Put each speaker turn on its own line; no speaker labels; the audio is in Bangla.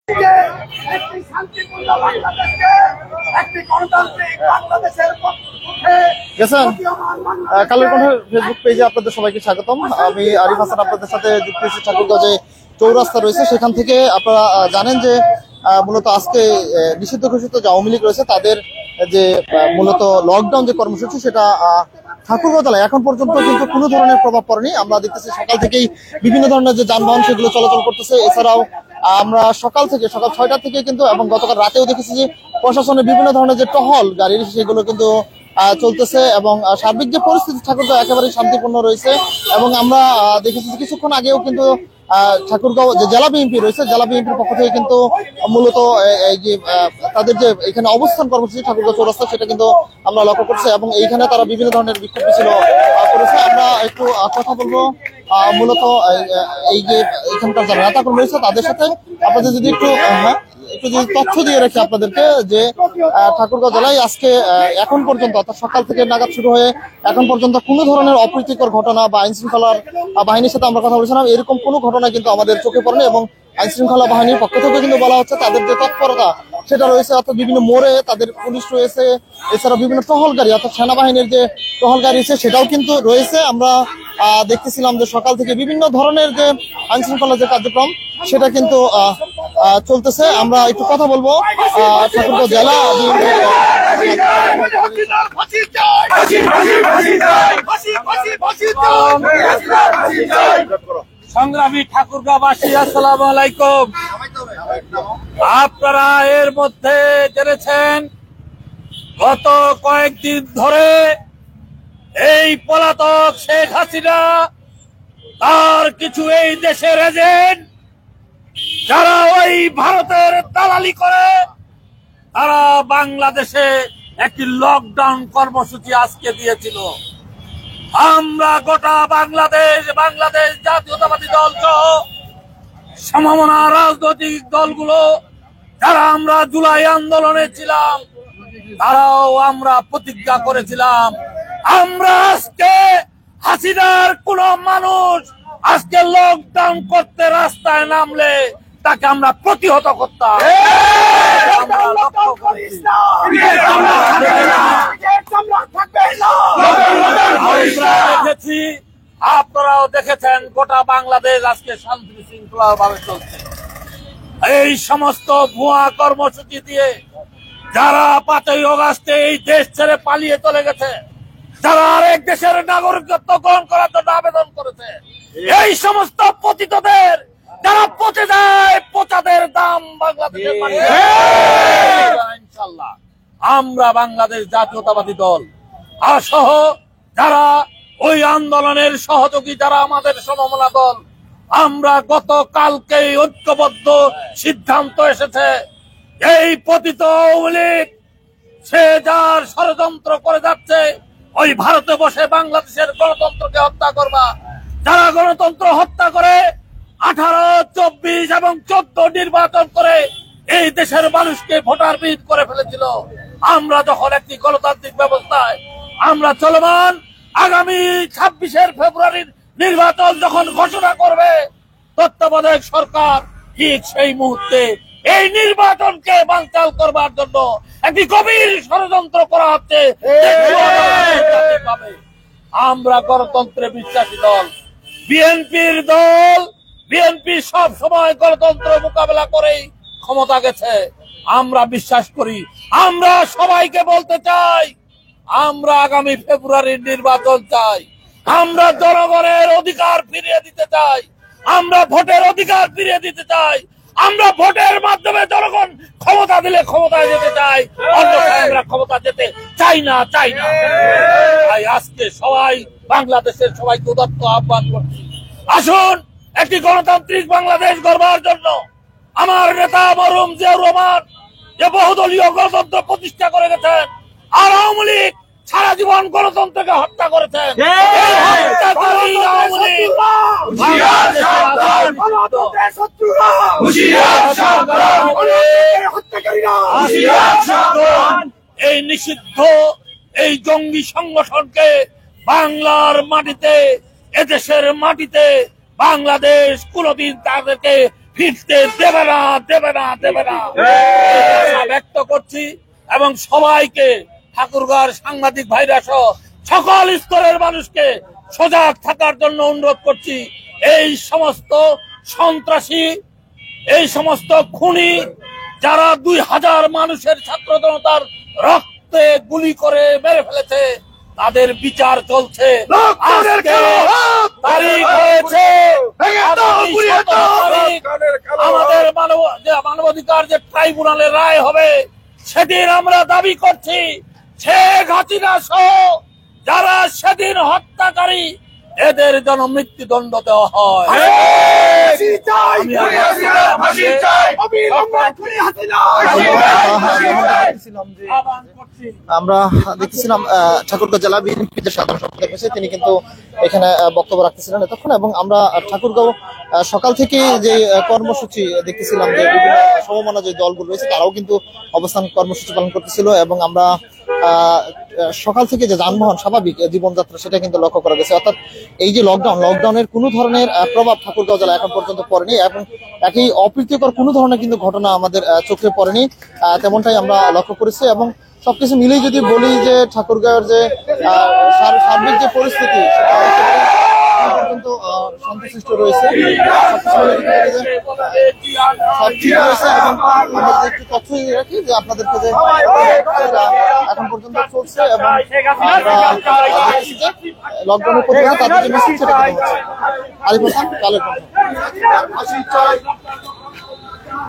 একটি শান্তিপূর্ণ বাংলাদেশকে একটি গণতান্ত্রিক বাংলাদেশের
গেছেন কালের কণ্ঠের ফেসবুক পেজে আপনাদের সবাইকে স্বাগতম। আমি আরিফ হাসান আপনাদের সাথে যুক্ত হয়েছি। ঠাকুরগাঁও চৌরাস্তা রয়েছে সেখান থেকে আপনারা জানেন যে মূলত আজকে নিষিদ্ধ ঘোষিত যে আওয়ামী লীগ রয়েছে তাদের যে মূলত লকডাউন যে কর্মসূচি সেটা ঠাকুরগাঁও জেলায় এখন পর্যন্ত কিন্তু কোনো ধরনের প্রভাব পড়েনি। আমরা দেখতেছি সকাল থেকেই বিভিন্ন ধরনের যে যানবাহন সেগুলো চলাচল করতেছে। এছাড়াও আমরা সকাল 6টা থেকে কিন্তু এবং গতকাল রাতেও দেখেছি যে প্রশাসনের বিভিন্ন ধরনের যে টহল গাড়ি সেগুলো কিন্তু চলতেছে এবং সার্বিক যে পরিস্থিতি ঠাকুরগাঁও একেবারেই শান্তিপূর্ণ রয়েছে। এবং আমরা দেখেছি কিছুক্ষণ আগেও কিন্তু ঠাকুরগাঁও যে জেলা বিএনপি রয়েছে জেলা বিএনপির পক্ষ থেকে কিন্তু মূলত এই যে তাদের যে এখানে অবস্থান কর্মসূচি ঠাকুরগাঁও চৌরাস্তা সেটা কিন্তু আমরা লক্ষ্য করছি এবং এইখানে তারা বিভিন্ন ধরনের বিক্ষোভ মিছিল করেছে। আমরা একটু কথা বলবো মূলত এই যে এখানকার যারা নেতাকর্মী রয়েছে তাদের সাথে। আপনাদের যদি একটু যদি তথ্য দিয়ে রাখি আপনাদেরকে যে ঠাকুরগাঁও জেলায় আজকে এখন পর্যন্ত অর্থাৎ সকাল থেকে নাগাদ শুরু হয়ে এখন পর্যন্ত কোনো ধরনের অপ্রীতিকর ঘটনা বা আইন শৃঙ্খলার বাহিনীর সাথে আমরা কথা বলেছিলাম এরকম কোনো ঘটনা কিন্তু আমাদের চোখে পড়েনি। এবং আইন শৃঙ্খলা বাহিনীর পক্ষ থেকে কিন্তু বলা হচ্ছে তাদের যে তৎপরতা সেটা রয়েছে, অর্থাৎ বিভিন্ন মোড়ে তাদের পুলিশ রয়েছে, এছাড়া বিভিন্ন টহল গাড়ি অর্থাৎ সেনাবাহিনীর যে টহল গাড়ি রয়েছে সেটাও কিন্তু রয়েছে। আমরা দেখতেছিলাম যে সকাল থেকে বিভিন্ন ধরনের যে আইন শৃঙ্খলা যে কার্যক্রম সেটা কিন্তু চলতেছে। আমরা একটু কথা বলবো ঠাকুরগাঁও জেলা
সংগ্রামী ঠাকুরগাঁওবাসী, আসসালামু আলাইকুম। আপনারা এর মধ্যে জেনেছেন গত কয়েকদিন ধরে এই পলাতক শেখ হাসিনা তার কিছু এই দেশের এজেন্ট যারা ওই ভারতের দালালি করে তারা বাংলাদেশে একটি লকডাউন কর্মসূচি আজকে দিয়েছিল। আমরা গোটা বাংলাদেশ জাতীয়তাবাদী দল সহ সমমনা রাজনৈতিক দলগুলো যারা আমরা জুলাই আন্দোলনে ছিলাম তারাও আমরা প্রতিজ্ঞা করেছিলাম আমরা আজকে হাসিনার কোন মানুষ আজকে লকডাউন করতে রাস্তায় নামলে তাকে আমরা প্রতিহত করতাম। দেখেছি, আপনারাও দেখেছেন গোটা বাংলাদেশ আজকে শান্তি শৃঙ্খলা ভাবে চলছে। এই সমস্ত ভুয়া কর্মসূচি দিয়ে যারা 5ই আগস্টে এই দেশ ছেড়ে পালিয়ে চলে গেছে, যারা আরেক দেশের নাগরিকত্ব গ্রহণ করার জন্য আবেদন করেছে, এই সমস্ত পতিতদের যারা পচে যায় পচাদের দাম বাংলাদেশের ইনশাল্লাহ আমরা বাংলাদেশ জাতীয়তাবাদী দল আর সহ যারা ওই আন্দোলনের সহযোগী যারা আমাদের সমমনা দল আমরা গতকালকে ঐক্যবদ্ধ সিদ্ধান্ত এসেছে এই পতিত আওয়ামী লীগ সে যার ষড়যন্ত্র করে যাচ্ছে ওই ভারতে বসে বাংলাদেশের গণতন্ত্রকে হত্যা করবা। যারা গণতন্ত্র হত্যা করে 18, 24 এবং 14 নির্বাচন করে এই দেশের মানুষকে ভোটারবিহীন করে ফেলেছিল। আমরা যখন একটি গণতান্ত্রিক ব্যবস্থায় আমরা চলমান আগামী 26 ফেব্রুয়ারির নির্বাচন যখন ঘোষণা করবে তত্ত্বাবধায়ক সরকার ঠিক সেই মুহূর্তে এই নির্বাচনকে বানচাল করবার জন্য একটি গভীর ষড়যন্ত্র করা হচ্ছে। আমরা গণতন্ত্রে বিশ্বাসী দল, বিএনপি সব সময় গণতন্ত্র মোকাবেলা করেই ক্ষমতা গেছে। আমরা বিশ্বাস করি, আমরা সবাইকে বলতে চাই আমরা আগামী ফেব্রুয়ারির নির্বাচন চাই, আমরা জনগণের অধিকার ফিরিয়ে দিতে চাই, আমরা ভোটের অধিকার ফিরিয়ে দিতে চাই, আমরা ভোটের মাধ্যমে জনগণ ক্ষমতা দিলে ক্ষমতায় যেতে চাই, অন্যথায় আমরা ক্ষমতা যেতে চাই না। তাই আজকে সবাই বাংলাদেশের সবাইকে উদাত্ত আহ্বান করছি, আসুন একটি গণতান্ত্রিক বাংলাদেশ গড়বার জন্য আমার নেতা মরহুম জিয়াউর রহমান যে বহুদলীয় গণতন্ত্র প্রতিষ্ঠা করে গেছেন আর আওয়ামী লীগ সারা জীবন গণতন্ত্রকে হত্যা করেছেন। এই নিষিদ্ধ এই জঙ্গি সংগঠনকে বাংলার মাটিতে এদেশের মাটিতে বাংলাদেশ কোনদিন তাদেরকে ফিরতে দেবে না দেবে না দেবে না আশা ব্যক্ত করছি এবং সবাইকে ঠাকুরগাঁওর সাংবাদিক ভাইরা সহ সকল স্তরের মানুষকে সজাগ থাকার জন্য অনুরোধ করছি। এই সমস্ত সন্ত্রাসী, এই সমস্ত খুনি যারা 2000 মানুষের ছাত্র জনতার রক্তে গুলি করে মেরে ফেলেছে, তাদের বিচার চলছে। আজকে তারিখ হয়েছে আগামী 17 তারিখ আমাদের মানবাধিকার যে ট্রাইব্যুনালের রায় হবে, সেদিন আমরা দাবি করছি শেখ হাসিনা সহ যারা সেদিন হত্যাকারী এদের যেন মৃত্যুদণ্ড দেওয়া হয়।
আমরা দেখতেছিলাম ঠাকুরগাঁও জেলা বিএনপির যে সাধারণ সম্পাদক হয়েছে তিনি কিন্তু এখানে বক্তব্য রাখতেছিলেন এতক্ষণ, এবং আমরা ঠাকুরগাঁও সকাল থেকে যে কর্মসূচি দেখতেছিলাম যে বিভিন্ন সমমনা যে দলগুলো রয়েছে তারাও কিন্তু অবস্থান কর্মসূচি পালন করতেছিল, এবং আমরা সকাল থেকে যে যানবাহন স্বাভাবিক জীবনযাত্রা সেটা কিন্তু লক্ষ্য করা গেছে। অর্থাৎ এই যে লকডাউনের কোনো ধরনের প্রভাব ঠাকুরগাঁও জেলা এখন পর্যন্ত পড়েনি, এবং একই অপ্রীতিকর কোনো ধরনের কিন্তু ঘটনা আমাদের চোখে পড়েনি, তেমনটাই আমরা লক্ষ্য করেছি। এবং সবকিছু মিলেই যদি বলি যে ঠাকুরগাঁওয়ের যে সার্বিক যে পরিস্থিতি সেটা পর্যন্ত শান্তশিষ্ট রয়েছে, সব ঠিক রয়েছে। এবং আমরা একটু তথ্য রাখি যে আপনাদেরকে যে এখন পর্যন্ত চলছে, এবং আমরা দেখছি যে লকডাউনের প্রতিবাদে তাদের যে মেসেজ সেটা হচ্ছে। আরিফ হাসান, কালের কণ্ঠ।